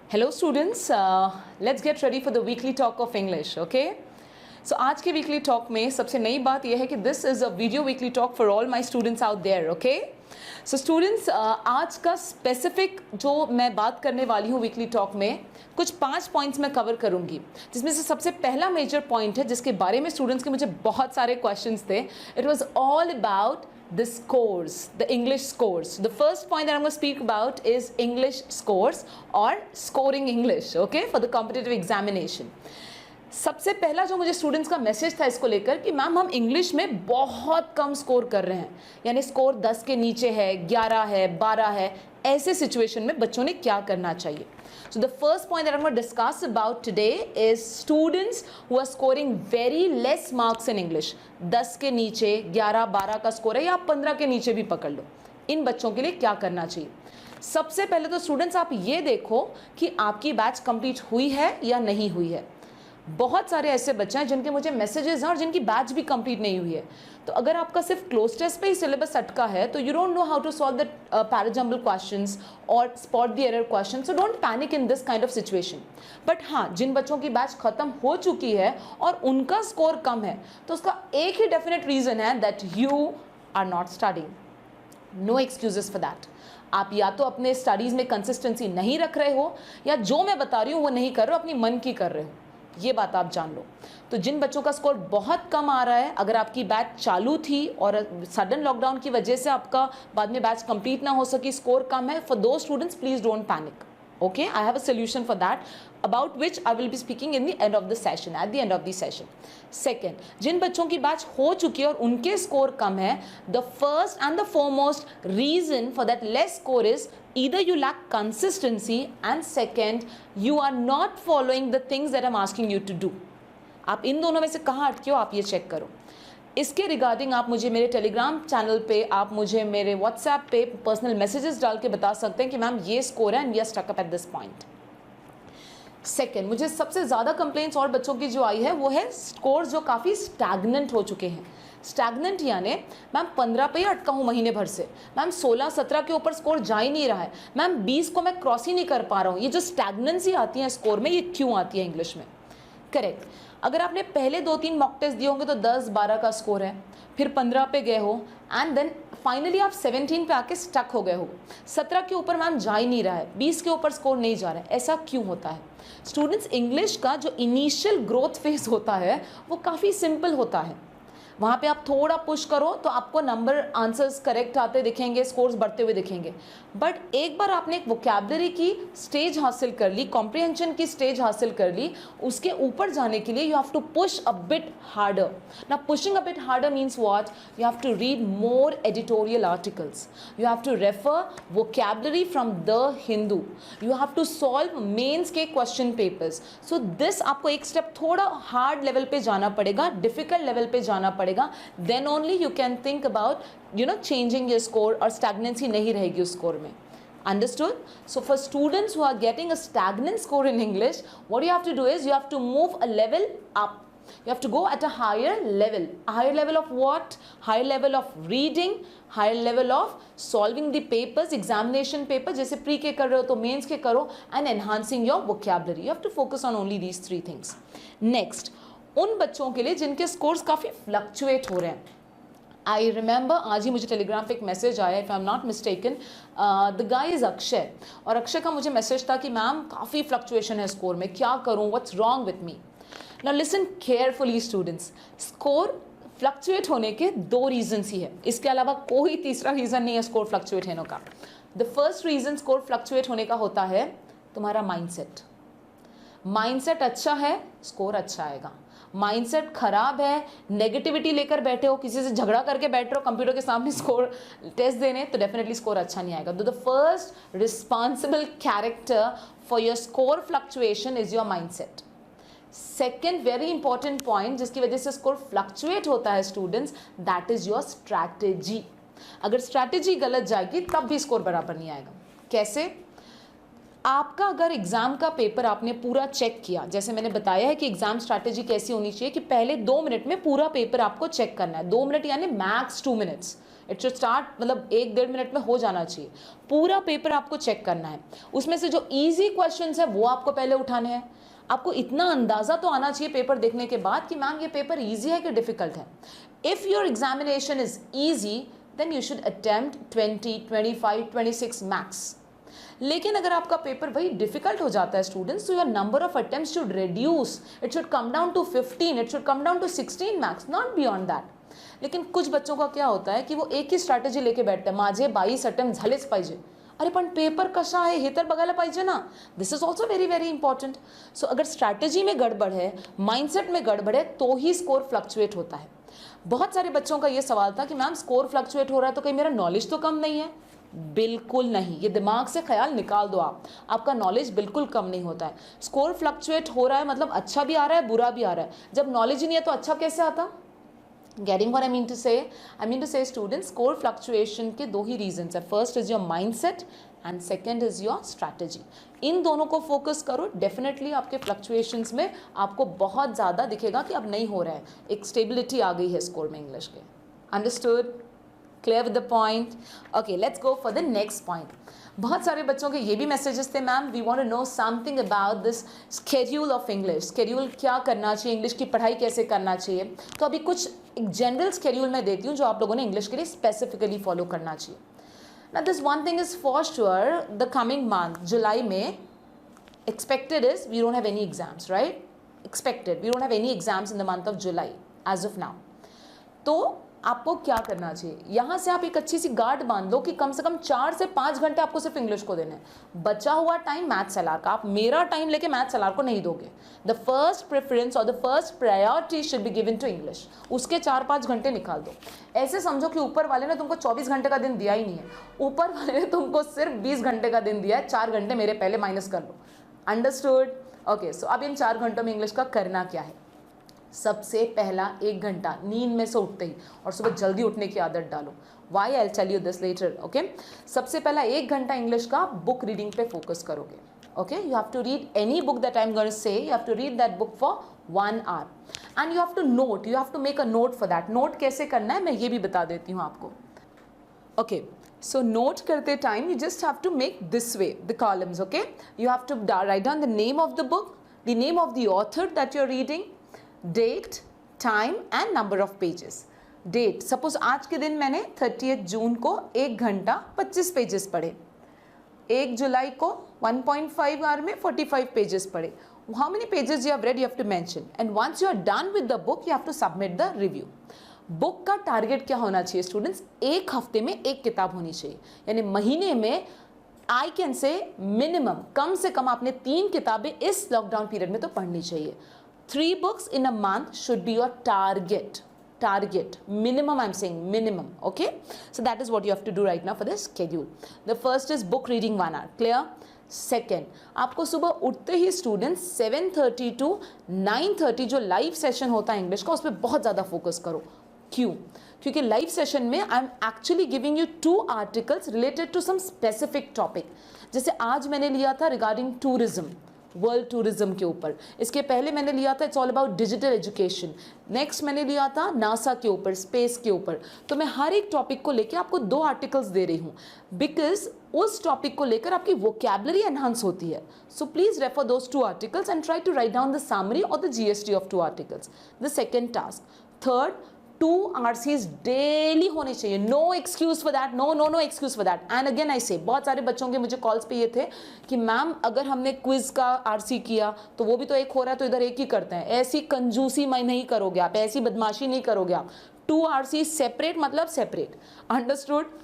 Hello students, let's get ready for the weekly talk of English, okay? So आज के weekly talk में सबसे नई बात यह है कि this is a video weekly talk for all my students out there, okay? So students, आज का specific जो मैं बात करने वाली हूँ weekly talk में कुछ 5 points मैं cover करूँगी, जिसमें से सबसे पहला major point है जिसके बारे में students के मुझे बहुत सारे questions थे. It was all about the scores, the English scores. The first point that I'm going to speak about is English scores or scoring English, okay, for the competitive examination. सबसे पहला जो मुझे students का message था इसको लेकर कि ma'am हम इंग्लिश में बहुत कम स्कोर कर रहे हैं, यानी स्कोर 10 के नीचे है, 11 है, 12 है, ऐसे सिचुएशन में बच्चों ने क्या करना चाहिए. So the first point that I'm going to discuss about today is students who are scoring very less marks in English. 10 के नीचे, 11, 12 का स्कोर है या आप 15 के नीचे भी पकड़ लो. इन बच्चों के लिए क्या करना चाहिए? सबसे पहले तो स्टूडेंट्स आप ये देखो कि आपकी बैच कंप्लीट हुई है या नहीं हुई है. बहुत सारे ऐसे बच्चे हैं जिनके मुझे मैसेजेस हैं और जिनकी बैच भी कंप्लीट नहीं हुई है. तो अगर आपका सिर्फ क्लोज टेस्ट पे ही सिलेबस अटका है तो you don't know how to solve the parajumble questions और spot the error question, so don't panic in this kind of situation. But हाँ, जिन बच्चों की बैच खत्म हो चुकी है और उनका स्कोर कम है तो उसका एक ही डेफिनेट रीजन है that you are not studying. No excuses for that. आप या तो अपने स्टडीज में कंसिस्टेंसी नहीं रख रहे हो या जो मैं बता रही हूँ वो नहीं कर रहे हो, अपनी मन की कर रहे हो. ये बात आप जान लो. तो जिन बच्चों का स्कोर बहुत कम आ रहा है, अगर आपकी बैच चालू थी और सडन लॉकडाउन की वजह से आपका बाद में बैच कंप्लीट ना हो सकी, स्कोर कम है, फॉर दो students please don't panic. Okay, I have a solution for that, about which I will be speaking in the end of the session, at the end of the session. Second, जिन बच्चों की batch हो चुकी है और उनके score कम है, the first and the foremost reason for that less score is either you lack consistency and second, you are not following the things that I'm asking you to do. आप इन दोनों में से कहाँ अटके हो, आप ये चेक करो. इसके रिगार्डिंग आप मुझे मेरे टेलीग्राम चैनल पे, आप मुझे मेरे व्हाट्सएप पे पर्सनल मैसेजेस डाल के बता सकते हैं कि मैम ये स्कोर है and we are stuck up at this point. Second, मुझे सबसे ज़्यादा कंप्लेंट्स और बच्चों की जो आई है वो है स्कोर जो काफ़ी स्टैगनेंट हो चुके हैं. स्टैगनेंट यानी मैम 15 पे ही अटका हूँ महीने भर से, मैम 16-17 के ऊपर स्कोर जा ही नहीं रहा है, मैम 20 को मैं क्रॉस ही नहीं कर पा रहा हूँ. ये जो स्टैगनेंसी आती है स्कोर में, ये क्यों आती है इंग्लिश में? करेक्ट. अगर आपने पहले 2-3 मॉक टेस्ट दिए होंगे तो 10-12 का स्कोर है, फिर 15 पे गए हो एंड देन फाइनली आप 17 पे आके स्टक हो गए हो. 17 के ऊपर मैम जा ही नहीं रहा है, 20 के ऊपर स्कोर नहीं जा रहा है. ऐसा क्यों होता है? स्टूडेंट्स, इंग्लिश का जो इनिशियल ग्रोथ फेज होता है वो काफ़ी सिंपल होता है. वहाँ पे आप थोड़ा पुश करो तो आपको नंबर आंसर्स करेक्ट आते दिखेंगे, स्कोर्स बढ़ते हुए दिखेंगे. बट एक बार आपने एक वोकैबुलरी की स्टेज हासिल कर ली, कॉम्प्रिहेंशन की स्टेज हासिल कर ली, उसके ऊपर जाने के लिए you have to push a bit harder. ना pushing a bit harder means what? You have to read more editorial articles, you have to refer vocabulary from the Hindu, you have to solve mains के question papers. So this आपको एक step थोड़ा hard level पे जाना पड़ेगा, difficult level पे जाना पड़ेगा. Then only you can think about, changing your score, और stagnancy नहीं रहेगी उस score में. Understood? So for students who are getting a stagnant score in English, what you have to do is you have to move a level up. You have to go at a higher level. A higher level of what? Higher level of reading, higher level of solving the papers, examination papers. जैसे pre के कर रहे हो तो mains के करो, and enhancing your vocabulary. You have to focus on only these 3 things. Next, उन बच्चों के लिए जिनके स्कोर्स काफ़ी फ्लक्चुएट हो रहे हैं. आई रिमेंबर आज ही मुझे टेलीग्राम पे एक मैसेज आया, if I am not mistaken, the guy is Akshay, और अक्षय का मुझे मैसेज था कि मैम काफ़ी फ्लक्चुएशन है स्कोर में, क्या करूँ, what's wrong with me. Now listen carefully students, score fluctuate होने के 2 रीजन्स ही है, इसके अलावा कोई तीसरा रीज़न नहीं है स्कोर फ्लक्चुएट होने का. The first reason score fluctuate होने का होता है तुम्हारा माइंडसेट. माइंडसेट अच्छा है, स्कोर अच्छा आएगा. माइंडसेट खराब है, नेगेटिविटी लेकर बैठे हो, किसी से झगड़ा करके बैठ रहे हो कंप्यूटर के सामने स्कोर टेस्ट देने, तो डेफिनेटली स्कोर अच्छा नहीं आएगा. The first responsible character for your score fluctuation is your mindset. Second very important point जिसकी वजह से स्कोर फ्लक्चुएट होता है students, that is your strategy. अगर स्ट्रैटेजी गलत जाएगी तब भी स्कोर बराबर नहीं आएगा. कैसे? आपका अगर एग्ज़ाम का पेपर आपने पूरा चेक किया, जैसे मैंने बताया है कि एग्ज़ाम स्ट्रैटेजी कैसी होनी चाहिए कि पहले 2 मिनट में पूरा पेपर आपको चेक करना है. 2 मिनट यानी max 2 minutes. It should start मतलब 1-1.5 मिनट में हो जाना चाहिए। पूरा पेपर आपको चेक करना है, उसमें से जो ईजी क्वेश्चन है वो आपको पहले उठाने हैं। आपको इतना अंदाजा तो आना चाहिए पेपर देखने के बाद कि मैम ये पेपर ईजी है कि डिफिकल्ट है। If your examination is easy then you should attempt 20, 25, 26 max. लेकिन अगर आपका पेपर वही डिफिकल्ट हो जाता है स्टूडेंट्स, तो your number of attempts should reduce, it should come down to 15, it should come down to 16 max, not beyond that. लेकिन कुछ बच्चों का क्या होता है कि वो एक ही स्ट्रॅटेजी लेके बैठते हैं, माझे 22 अटेम्प्ट झालेच पाहिजे। अरे पण पेपर कसा आहे हे तर बघायला पाहिजे ना, this is also very very important. So अगर स्ट्रैटेजी में गड़बड़ है, माइंडसेट में गड़बड़ है, तो ही स्कोर फ्लक्चुएट होता है। बहुत सारे बच्चों का ये सवाल था कि मैम स्कोर फ्लक्चुएट हो रहा है तो कहीं मेरा नॉलेज तो कम नहीं है। बिल्कुल नहीं, ये दिमाग से ख्याल निकाल दो आप, आपका नॉलेज बिल्कुल कम नहीं होता है। स्कोर फ्लक्चुएट हो रहा है मतलब अच्छा भी आ रहा है बुरा भी आ रहा है, जब नॉलेज ही नहीं है तो अच्छा कैसे आता। Getting what I mean to say? I mean to say students, score fluctuation के दो ही reasons है, first is your mindset and second is your strategy। इन दोनों को फोकस करो, डेफिनेटली आपके फ्लक्चुएशंस में आपको बहुत ज़्यादा दिखेगा कि अब नहीं हो रहा है, एक स्टेबिलिटी आ गई है स्कोर में इंग्लिश के। Understood? Clear with the point? Okay, let's go for the next point. बहुत सारे बच्चों के ये भी मैसेजेस थे, ma'am we want to know something about this schedule of English. Schedule क्या करना चाहिए, इंग्लिश की पढ़ाई कैसे करना चाहिए। तो अभी कुछ एक जनरल स्केड्यूल मैं देती हूँ जो आप लोगों ने इंग्लिश के लिए स्पेसिफिकली फॉलो करना चाहिए। ना this one thing is for sure, the coming month जुलाई में expected is we don't have any exams, right? Expected we don't have any exams in the month of July as of now। तो आपको क्या करना चाहिए, यहाँ से आप एक अच्छी सी गार्ड बांध लो कि कम से कम 4 से 5 घंटे आपको सिर्फ इंग्लिश को देने हैं। बचा हुआ टाइम मैथ्स एलआर का, आप मेरा टाइम लेके मैथ्स एलआर को नहीं दोगे। द फर्स्ट प्रेफरेंस और the first priority should be given to English. उसके 4-5 घंटे निकाल दो। ऐसे समझो कि ऊपर वाले ने तुमको 24 घंटे का दिन दिया ही नहीं है, ऊपर वाले ने तुमको सिर्फ 20 घंटे का दिन दिया है, 4 घंटे मेरे पहले माइनस कर लो। अंडरस्टूड? ओके, सो अब इन 4 घंटों में इंग्लिश का करना क्या है। सबसे पहला 1 घंटा नींद में से उठते ही, और सुबह जल्दी उठने की आदत डालो। Why, I will tell you this later. Okay, सबसे पहला 1 घंटा इंग्लिश का बुक रीडिंग पे फोकस करोगे। Okay, you have to read any book that I am going to say, you have to read that book for 1 hour and you have to note, you have to make a note for that. Note कैसे करना है मैं ये भी बता देती हूँ आपको। ओके, so note करते time you just have to make this way the columns। okay, you have to write down the name of the book, the name of the author that you're reading, date, time and number of pages। date, suppose आज के दिन मैंने 30 जून को 1 घंटा 25 pages पढ़े, 1 जुलाई को 1.5 our में 45 pages पढ़े। how many pages you have read you have to mention, and once you are done with the book you have to submit the review। Book का टारगेट क्या होना चाहिए स्टूडेंट्स, 1 हफ्ते में 1 किताब होनी चाहिए, यानी महीने में आई कैन से मिनिमम कम से कम आपने 3 किताबें इस लॉकडाउन पीरियड में तो पढ़नी चाहिए। 3 books in a month should be your target minimum, I'm saying minimum। okay, so that is what you have to do right now for this schedule। the first is book reading 1 hour, clear। Second, आपको सुबह उठते ही students 7:30 to 9:30 जो live session होता है English का, उस पर बहुत ज़्यादा फोकस करो। क्यों? क्योंकि लाइव सेशन में I am actually giving you 2 articles related to some specific topic. जैसे आज मैंने लिया था रिगार्डिंग टूरिज्म, वर्ल्ड टूरिज्म के ऊपर। इसके पहले मैंने लिया था it's all about digital education. Next मैंने लिया था नासा के ऊपर, स्पेस के ऊपर। तो मैं हर एक टॉपिक को लेकर आपको 2 आर्टिकल्स दे रही हूँ, बिकॉज उस टॉपिक को लेकर आपकी वोकैबुलरी एनहांस होती है। So please refer those 2 articles and try to write down the summary और the gist of 2 articles. The second task. Third, 2 RCs daily होने चाहिए। No excuse for that, no excuse for that. And again I say, बहुत सारे बच्चों के मुझे calls पे ये थे कि मैम अगर हमने क्विज का RC किया तो वो भी तो एक हो रहा है, तो इधर एक ही करते हैं। ऐसी कंजूसी मैं नहीं करोगे आप, ऐसी बदमाशी नहीं करोगे आप। 2 RCs सेपरेट मतलब separate. Understood?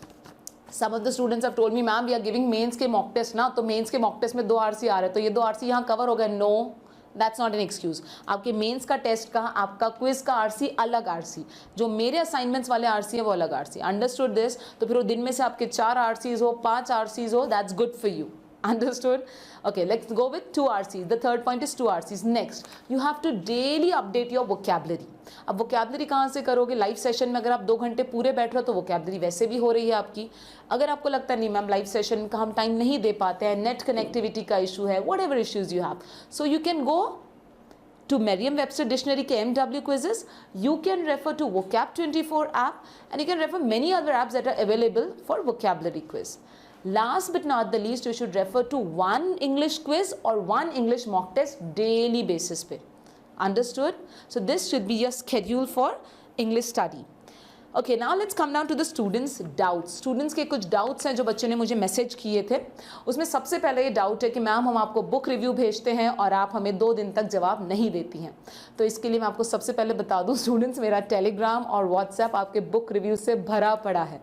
Some of the students have told me, ma'am we are giving mains के मॉक टेस्ट ना, तो मेंस के मॉक टेस्ट में 2 RC आ रहे हैं, तो ये 2 RC यहाँ कवर हो गए। No, that's not an excuse. आपके मेंस का टेस्ट का, आपका क्विज का RC अलग RC, जो मेरे असाइनमेंट्स वाले RC है वो अलग RC। Understood this? तो फिर वो दिन में से आपके 4 RCs हो, 5 RCs हो, that's good for you. Understood? Okay, let's go with 2 RCs। The third point is 2 RCs। Next, you have to daily update your vocabulary। अब vocabulary कहाँ से करोगे? लाइव सेशन में अगर आप 2 घंटे पूरे बैठ रहे हो तो vocabulary वैसे भी हो रही है आपकी। अगर आपको लगता है नहीं मैम लाइव सेशन का हम टाइम नहीं दे पाते हैं, नेट कनेक्टिविटी का इशू है, whatever issues you have, so you can go to Merriam-Webster dictionary के MW quizzes, you can refer to Vocab24 app, and you can refer many other apps that are available for vocabulary quiz. Last but not the least, you should refer to one English quiz or one English mock test daily basis पे. Understood? So this should be your schedule for English study. Okay, now let's come down to the students' doubts. Students के कुछ doubts हैं जो बच्चों ने मुझे message किए थे. उसमें सबसे पहले ये डाउट है कि मैम हम आपको बुक रिव्यू भेजते हैं और आप हमें 2 दिन तक जवाब नहीं देती हैं. तो इसके लिए मैं आपको सबसे पहले बता दूं स्टूडेंट्स, मेरा टेलीग्राम और व्हाट्सएप आपके बुक रिव्यू से भरा पड़ा है.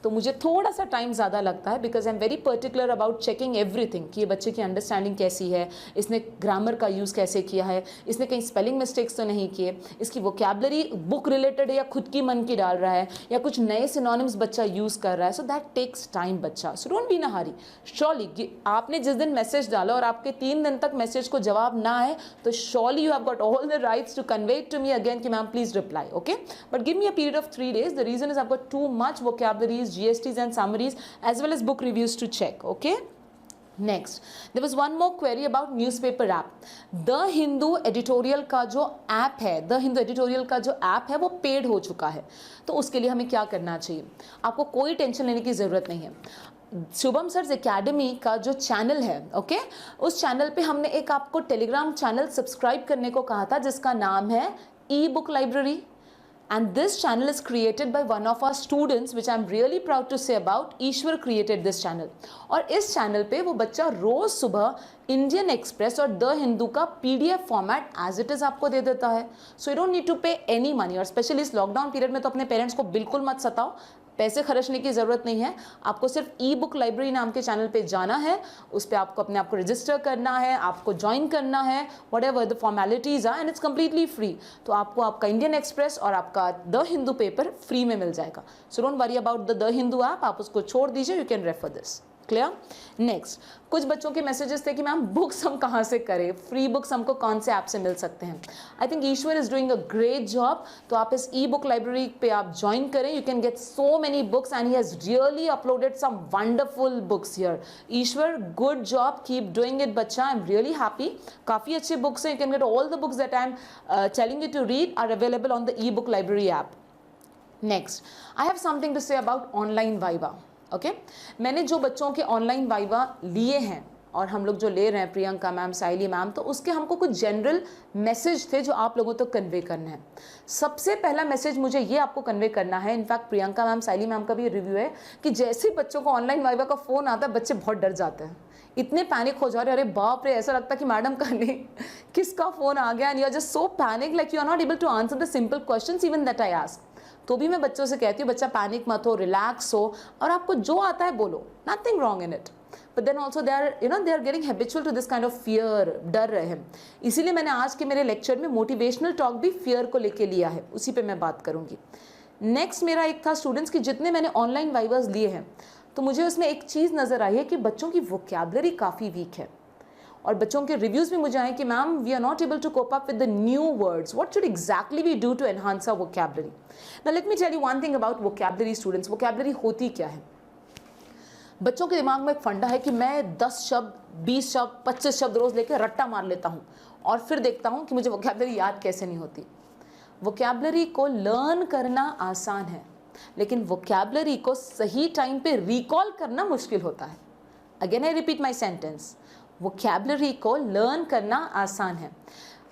तो मुझे थोड़ा सा टाइम ज़्यादा लगता है because I am very particular about checking everything कि ये बच्चे की अंडरस्टैंडिंग कैसी है, इसने ग्रामर का यूज़ कैसे किया है, इसने कहीं स्पेलिंग मिस्टेक्स तो नहीं किए, इसकी वोकेबलरी बुक रिलेटेड है या खुद की मन की डाल रहा है, या कुछ नए सिनोनिम्स बच्चा यूज़ कर रहा है. सो दैट टेक्स टाइम बच्चा. So don't be in a Hari. Surely आपने जिस दिन मैसेज डाला और आपके 3 दिन तक मैसेज को जवाब ना आए तो surely you have got all the rights to convey it to me again कि ma'am please reply. Okay, but give me a period of 3 days. The reason is I have got too much vocabularies, GSTs and summaries as well as book reviews to check. Okay, next there was one more query about newspaper app. The Hindu editorial का जो app है, The Hindu editorial का जो app है वो paid हो चुका है. तो उसके लिए हमें क्या करना चाहिए? आपको कोई टेंशन लेने की ज़रूरत नहीं है. शुभम सर्स एकेडमी का जो चैनल है, ओके, उस चैनल पे हमने एक आपको टेलीग्राम चैनल सब्सक्राइब करने को कहा था जिसका नाम है ई book library. And this channel is created by one of our students, which I'm really proud to say about. Ishwar created this channel. और इस चैनल पे वो बच्चा रोज सुबह इंडियन एक्सप्रेस और द हिंदू का PDF format as it is आपको दे देता है. So you don't need to pay any money. और स्पेशली इस लॉकडाउन पीरियड में तो अपने पेरेंट्स को बिल्कुल मत सताओ. पैसे खर्चने की ज़रूरत नहीं है. आपको सिर्फ ई बुक लाइब्रेरी नाम के चैनल पे जाना है, उस पर आपको अपने आप को रजिस्टर करना है, आपको ज्वाइन करना है, whatever the formalities are, and it's completely free. तो आपको आपका इंडियन एक्सप्रेस और आपका द हिंदू पेपर फ्री में मिल जाएगा. So don't worry about the Hindu app, आप उसको छोड़ दीजिए. You can refer this. Clear? Next, कुछ बच्चों के मैसेजेस थे कि मैम बुक्स हम कहाँ से करें, फ्री बुक्स हमको कौन से ऐप से मिल सकते हैं. I think Ishwar is doing a great job. तो आप इस ई बुक लाइब्रेरी पे आप ज्वाइन करें. You can get so many books and he has really uploaded some wonderful books here. Ishwar, good job, keep doing it बच्चा. I am really happy. काफ़ी अच्छे books हैं. You can get all the books that I am telling you to read are available on the e book library app. Next, I have something to say about online viva. Okay, मैंने जो बच्चों के online viva लिए हैं और हम लोग जो ले रहे हैं, प्रियंका मैम, साइली मैम, तो उसके हमको कुछ जनरल मैसेज थे जो आप लोगों तक कन्वे करना है. सबसे पहला मैसेज मुझे ये आपको कन्वे करना है, इनफैक्ट प्रियंका मैम, साइली मैम का भी रिव्यू है कि जैसे बच्चों को ऑनलाइन वाइवा का फ़ोन आता है बच्चे बहुत डर जाते हैं. इतने पैनिक हो जा रहे हैं, अरे बाप रे, ऐसा लगता है कि मैडम का नहीं किसका फ़ोन आ गया, and you are just so panic like you are not able to answer the simple questions even that I ask. तो भी मैं बच्चों से कहती हूँ बच्चा पैनिक मत हो, रिलैक्स हो और आपको जो आता है बोलो. Nothing wrong in it. But then also they are getting habitual to this kind of fear. डर रहे हैं. इसीलिए मैंने आज के मेरे लेक्चर में मोटिवेशनल टॉक भी फियर को लेके लिया है. उसी पे मैं बात करूँगी. नेक्स्ट मेरा एक था स्टूडेंट्स की जितने मैंने ऑनलाइन वाइवास लिए हैं तो मुझे उसमें एक चीज़ नज़र आई है कि बच्चों की वोकैबुलरी काफ़ी वीक है. और बच्चों के रिव्यूज़ भी मुझे आए कि ma'am we are not able to cope up with the new words. What should exactly we do to enhance our vocabulary? Now let me tell you one thing about vocabulary students. Vocabulary होती क्या है? बच्चों के दिमाग में एक फंडा है कि मैं 10 शब्द, 20 शब्द, 25 शब्द रोज़ लेकर रट्टा मार लेता हूँ और फिर देखता हूँ कि मुझे वोकैबुलरी याद कैसे नहीं होती. वोकैबुलरी को लर्न करना आसान है, लेकिन वोकैबुलरी को सही टाइम पे रिकॉल करना मुश्किल होता है. Again I repeat my sentence. Vocabulary को लर्न करना आसान है,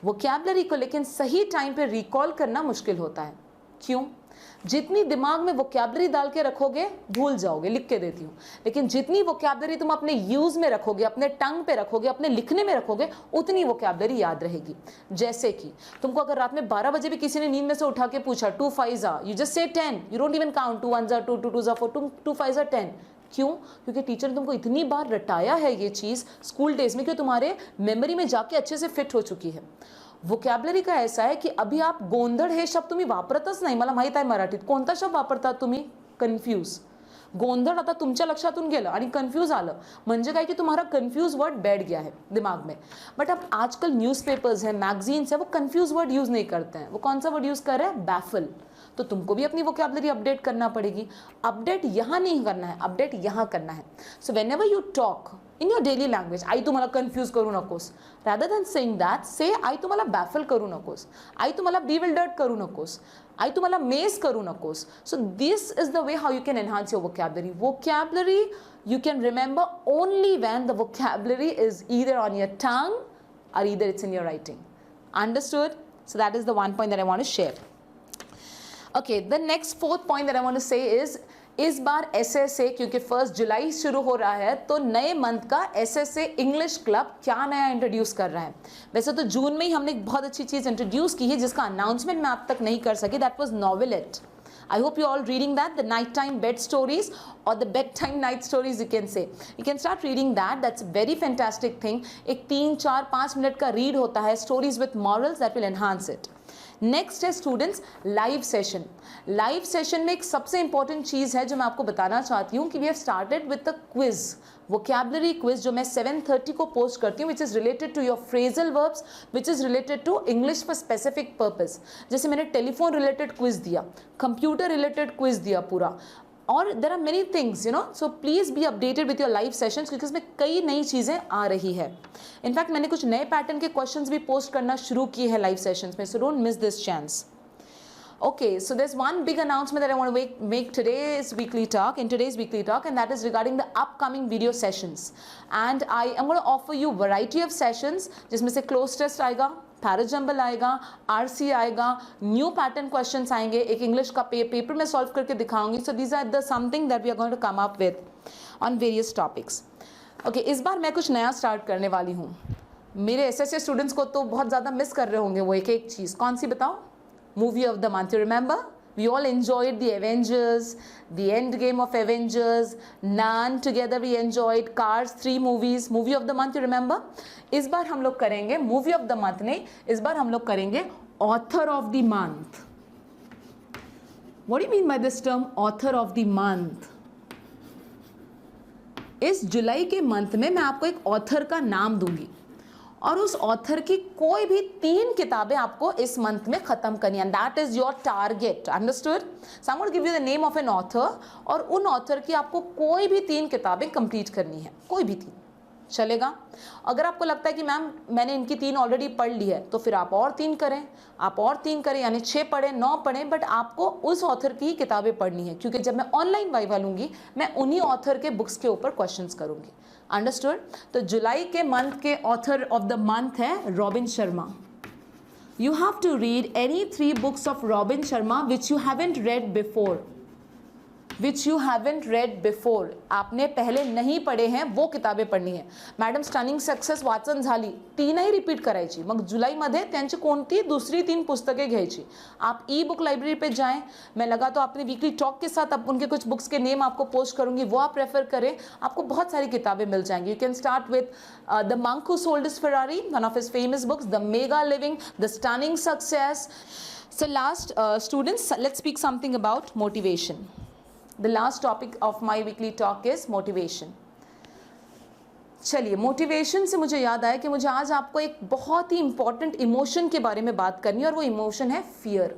वोकैबुलरी को लेकिन सही टाइम पे रिकॉल करना मुश्किल होता है. क्यों? जितनी दिमाग में वोकैबुलरी डाल के रखोगे भूल जाओगे. लिख के देती हूँ. लेकिन जितनी वोकैबुलरी तुम अपने यूज़ में रखोगे, अपने टंग पे रखोगे, अपने लिखने में रखोगे, उतनी वोकैबुलरी याद रहेगी. जैसे कि तुमको अगर रात में 12 बजे भी किसी ने नींद में से उठा के पूछा 2 5 you just say 10. You don't even count 2 1 2 2 2 4 2 5 10. क्यों? क्योंकि टीचर ने तुमको इतनी बार रटाया है ये चीज़ स्कूल डेज में कि तुम्हारे मेमोरी में जाके अच्छे से फिट हो चुकी है. वोकॅब्लरी का ऐसा आहे की अभि आप गोंधळ हे शब्द तुम्ही वापरतच नाही. मला माहित आहे मराठीत कोणता शब्द वापरतात तुम्ही? कन्फ्यूज. गोंधळ आता तुमच्या लक्षातून गेलं आणि कन्फ्यूज आलं म्हणजे काय की तुम्हारा कन्फ्यूज वर्ड बैठ गया है दिमाग में. बट अब आजकल न्यूज़पेपर्स हैं, मैगजीन्स हैं, वो कन्फ्यूज वर्ड यूज़ नहीं करते हैं. वो कौन सा वर्ड यूज़ कर रहे हैं? बैफल. तो तुमको भी अपनी वोकैबुलरी अपडेट करना पड़ेगी। अपडेट यहाँ नहीं करना है, अपडेट यहाँ करना है। So whenever you talk in your daily language, आई तुम्हाला कन्फ्यूज करू नकोस, रॅदर दॅन सेइंग दॅट से आई तुम्हाला बॅफल करू नकोस, आई तुम्हाला बिविल्डर्ड करू नकोस, आई तुम्हाला मेज करू नकोस. So this is the way how you can enhance your vocabulary. Vocabulary you can remember only when the vocabulary is either on your tongue or either it's in your writing. Understood? So that is the one point that I want to share. Okay, the next fourth point that I want to say is इस बार SSA क्योंकि 1 जुलाई शुरू हो रहा है तो नए month का SSA English club क्या नया इंट्रोड्यूस कर रहा है. वैसे तो जून में ही हमने एक बहुत अच्छी चीज़ इंट्रोड्यूस की है जिसका अनाउंसमेंट मैं अब तक नहीं कर सकी. That was novelette. I hope you're all reading that, the nighttime bed stories or the bedtime night stories you can say. You can start reading that. That's a very fantastic thing. एक 3-4-5 minute का read होता है, stories with morals that will enhance it. Next है students live session. Live session में एक सबसे important चीज़ है जो मैं आपको बताना चाहती हूँ कि we have started with the quiz, vocabulary quiz जो मैं 7:30 को पोस्ट करती हूँ, which is related to your phrasal verbs, which is related to English for specific purpose. जैसे मैंने टेलीफोन रिलेटेड क्विज दिया, कंप्यूटर रिलेटेड क्विज दिया पूरा, और there are many things you know. So please be updated with your live sessions क्योंकि इसमें कई नई चीज़ें आ रही है. इनफैक्ट मैंने कुछ नए पैटर्न के क्वेश्चंस भी पोस्ट करना शुरू किए हैं लाइव सेशंस में, so don't miss this chance. Okay, so there's one big announcement that I want to make in today's weekly talk, and that is regarding the upcoming video sessions. And I am going to offer you variety of sessions जिसमें से close test आएगा, parajumble आएगा, RC आएगा, new pattern questions आएंगे, एक English का paper में solve करके दिखाऊंगी. So these are the something that we are going to come up with on various topics. Okay, इस बार मैं कुछ नया स्टार्ट करने वाली हूँ. मेरे SSA स्टूडेंट्स को तो बहुत ज़्यादा मिस कर रहे होंगे वो एक एक चीज़. कौन सी बताओ? Movie of the month. You remember? We all enjoyed the Avengers, the end game of Avengers, Nan together we enjoyed, Cars 3 movies. Movie of the month, you remember? इस बार हम लोग करेंगे Movie of the month नहीं, इस बार हम लोग करेंगे Author of the month. What do you mean by this term Author of the month? इस जुलाई के मंथ में मैं आपको एक ऑथर का नाम दूंगी और उस ऑथर की कोई भी 3 किताबें आपको इस मंथ में खत्म करनी है. That is your target. Understood? So I am going to give you the name of an author और उन ऑथर की आपको कोई भी 3 किताबें कंप्लीट करनी है. कोई भी 3 चलेगा. अगर आपको लगता है कि मैम मैंने इनकी 3 ऑलरेडी पढ़ ली है तो फिर आप और 3 करें, आप और 3 करें, यानी 6 पढ़ें, 9 पढ़ें, बट आपको उस ऑथर की ही किताबें पढ़नी है क्योंकि जब मैं ऑनलाइन वाइवा लूँगी मैं उन्हीं ऑथर के बुक्स के ऊपर क्वेश्चंस करूँगी. अंडरस्टूड? तो जुलाई के मंथ के ऑथर ऑफ द मंथ है Robin Sharma. You have to read any 3 books of Robin Sharma which you haven't read before. Which you haven't read before, आपने पहले नहीं पढ़े हैं वो किताबें पढ़नी है. मॅडम स्टनिंग सक्सेस वाचन झाली, 3ही रिपीट करायची. मग जुलैमध्ये त्यांची कोणती दुसरी 3 पुस्तकें घ्यायची. आप ई बुक लाइब्रेरी पे जाएं. मैं लगा तो अपने वीकली टॉक के साथ अब उनके कुछ बुक्स के नेम आपको पोस्ट करूंगी, वो आप रेफर करें, आपको बहुत सारी किताबें मिल जाएंगी. You can start with the monk who sold his Ferrari, one of his famous books, the mega living, the stunning success. So last students, let's speak something about motivation. The last topic of my weekly talk is motivation. चलिए, motivation से मुझे याद आया कि मुझे आज आपको एक बहुत ही इंपॉर्टेंट इमोशन के बारे में बात करनी है और वो इमोशन है फियर.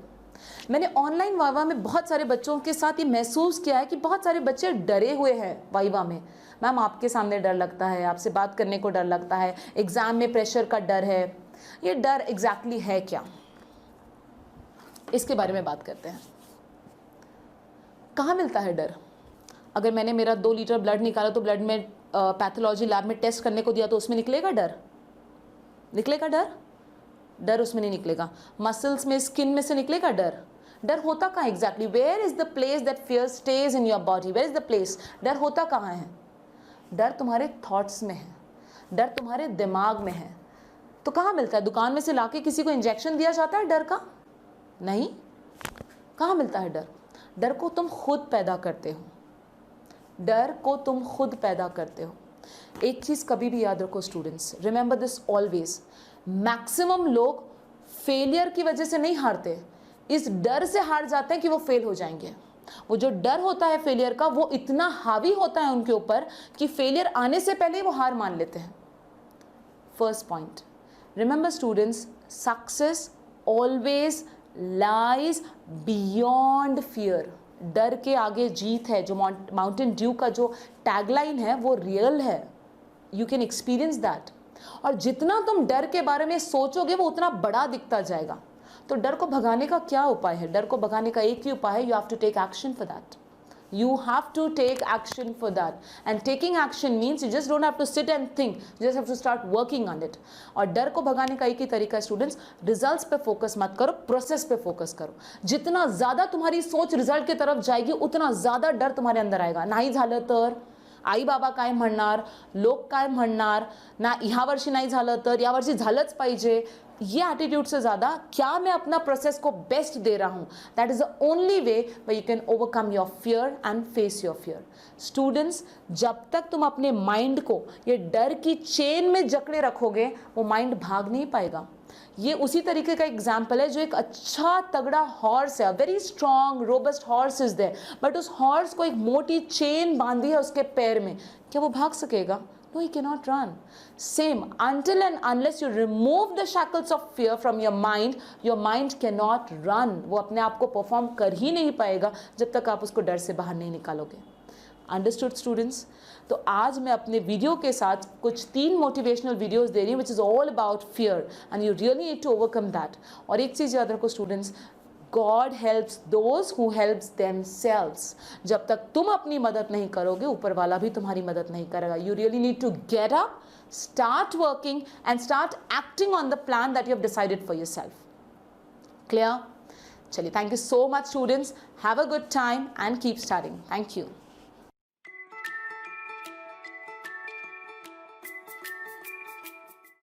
मैंने ऑनलाइन वाइवा में बहुत सारे बच्चों के साथ ये महसूस किया है कि बहुत सारे बच्चे डरे हुए हैं वाइवा में. मैम आपके सामने डर लगता है, आपसे बात करने को डर लगता है, एग्ज़ाम में प्रेशर का डर है. ये डर एग्जैक्टली है क्या, इसके बारे में बात करते हैं. कहाँ मिलता है डर? अगर मैंने मेरा 2 लीटर ब्लड निकाला तो ब्लड में पैथोलॉजी लैब में टेस्ट करने को दिया तो उसमें निकलेगा डर? निकलेगा डर? डर उसमें नहीं निकलेगा. मसल्स में, स्किन में से निकलेगा डर? डर होता कहाँ exactly? Where is the place that fear stage in your body? Where is the place? डर होता कहाँ है? डर तुम्हारे थॉट्स में है, डर तुम्हारे दिमाग में है. तो कहाँ मिलता है? दुकान में से लाके किसी को इंजेक्शन दिया जाता है डर का? नहीं. कहाँ मिलता है डर? डर को तुम खुद पैदा करते हो. डर को तुम खुद पैदा करते हो. एक चीज़ कभी भी याद रखो students, remember this always, maximum लोग फेलियर की वजह से नहीं हारते, इस डर से हार जाते हैं कि वो फेल हो जाएंगे. वो जो डर होता है फेलियर का, वो इतना हावी होता है उनके ऊपर कि फेलियर आने से पहले वो हार मान लेते हैं. First point, remember students, success always lies beyond fear. डर के आगे जीत है। जो माउंटेन ड्यू का जो टैगलाइन है वो रियल है। You can experience that. और जितना तुम डर के बारे में सोचोगे वो उतना बड़ा दिखता जाएगा। तो डर को भगाने का क्या उपाय है? डर को भगाने का एक ही उपाय है, you have to take action for that. You have to take action for that, and taking action means you just don't have to sit and think, you just have to start working on it. और डर को भगाने का एक ही तरीका है students, results पे focus मत करो, प्रोसेस पे फोकस करो. जितना ज़्यादा तुम्हारी सोच रिजल्ट की तरफ जाएगी उतना ज़्यादा डर तुम्हारे अंदर आएगा. नाही झालं तर, आई बाबा काय म्हणणार, लोक काय म्हणणार, ना ह्या वर्षी नाही झालं तर, या वर्षी झालंच पाहिजे, ये एटीट्यूड से ज़्यादा क्या मैं अपना प्रोसेस को बेस्ट दे रहा हूँ, that is the only way way you can overcome your fear and face your fear. Students, जब तक तुम अपने माइंड को ये डर की चेन में जकड़े रखोगे वो माइंड भाग नहीं पाएगा. ये उसी तरीके का एग्जाम्पल है जो एक अच्छा तगड़ा हॉर्स है, very strong robust horse is there, but उस हॉर्स को एक मोटी चेन बांधी है उसके पैर में, क्या वो भाग सकेगा? No, he cannot run. Same, until and unless you remove the shackles of fear from your mind cannot run. वो अपने आप को परफॉर्म कर ही नहीं पाएगा जब तक आप उसको डर से बाहर नहीं निकालोगे. Understood students? तो आज मैं अपने वीडियो के साथ कुछ 3 मोटिवेशनल वीडियोस दे रही हूँ, which is all about fear and you really need to overcome that. और एक चीज़ याद रखो students, God helps those who helps themselves. जब तक तुम अपनी मदद नहीं करोगे ऊपर वाला भी तुम्हारी मदद नहीं करेगा. You really need to get up, start working and start acting on the plan that you have decided for yourself. Clear? चलिए, thank you so much students. Have a good time and keep studying. Thank you.